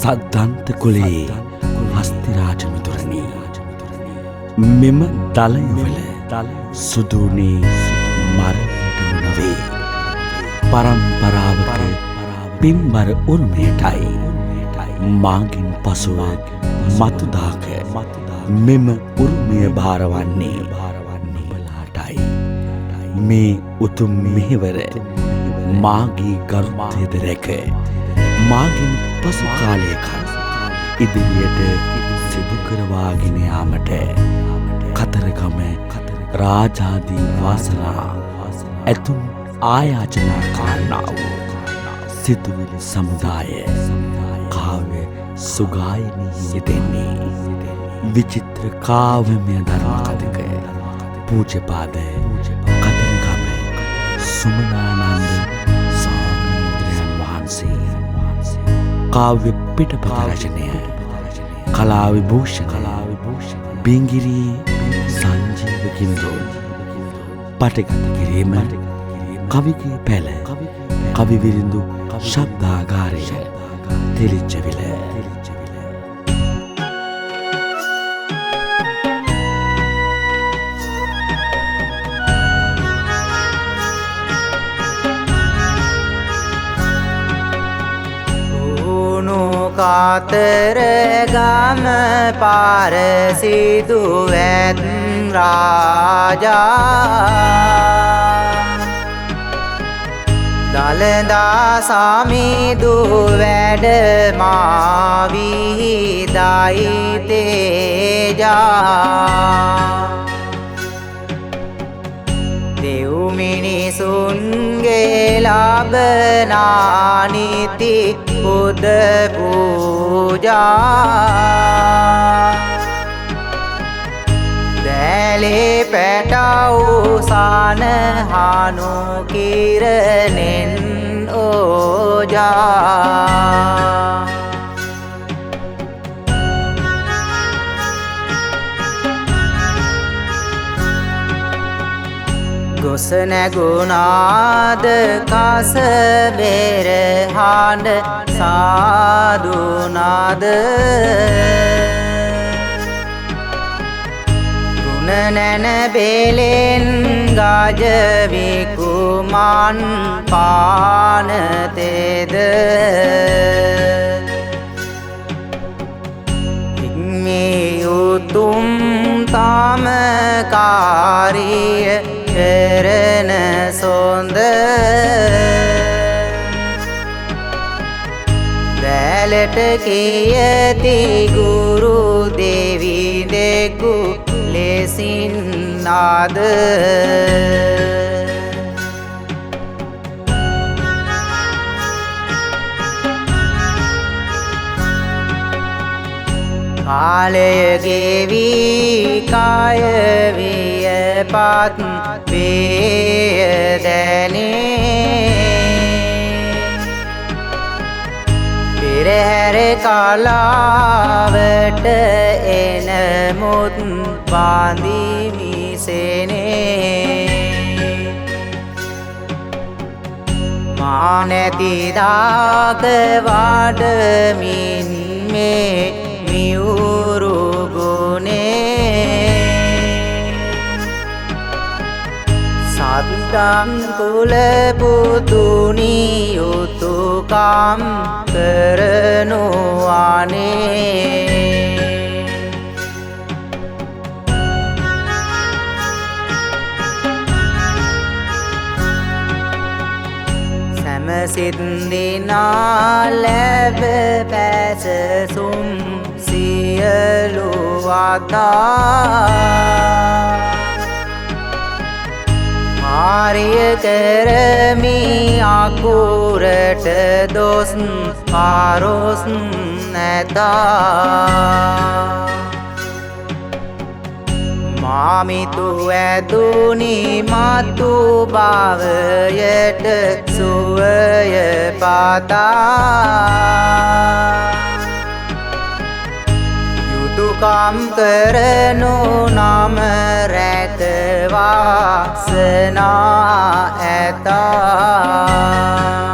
සද්ධන්ත කුලේ හස්තිරාජ මිතුරනි මෙම දලයවල සුදුනේ මරණයටම නොවේ පරම්පරාවක පින්බර උරුමයටයි මාගින් පසුව මතුදාක මෙම උරුමය භාරවන්නේ නුඹලාටයි මේ උතුම් මෙහෙවර මාගේ ගරුත්වයද රැක මාගින් පසු කාලයක ඉදිරියට සිදු කරවාගෙන යාමට කතරගම රාජාදී වාසනා ඇතුම් ආයාචනා කරන්නා වූ සිතුවිලි සමුදාය කාව්‍ය සුගායනී යෙදෙන්නේ විචිත්‍ර කාව්‍යමය ධර්ම කතික පූජ්‍යපාද කතරගම සුමනානන්ද ස්වාමීන්ද්‍රයන් වහන්සේ කාව්‍ය පිටපත රචනය කලා විභූෂණ බිංගිරී සංජීව කිමිදෝන් පටගත කිරීම කවිගේ පැල කවි විරිඳු ශබ්දාගාරය තෙලිච්චවිල කාතරගම පාරසිදු ඇත් රාජා දළදා සමිදු වැඩ මාවිහිදයි තේජා දෙව් මිනිසුන්ගේ ලබනානිති බුද්ධ පූජා දැලේ පැටවුසාන හනු කිරණෙන් ඕජා ගොස නැගුණාද කස බෙර හඬ සාදුනාද ගුණ නැන බෙලෙන් ගජ විකුමන් පානතේද හික්මේ උතුම් තමකාරිය කරන සොඳ දැලට කියති ගුරු දෙවි දෙකු ලෙසින් නාද කාලය ගෙවි කාය වියපත් වේය දැනේ පෙරහැර කලාවට එනමුත් බාඳිමි සෙනේ මා නැති දාක වඩමින් මේ මියුරු ගුණේ සත්කම් කුල පුතුනි යුතුයකම් කරනු අනේ සමසිත දිනා ලැබ පැසසුම් සියලු වතා ආර්ය කරමි අකුරට දොස් පාරොස් නැතා මාමිතු ඇදුනි මතු භවයට සුවය පාතා යුතුයකම් කරනු නම රැකවාසනා ඇතා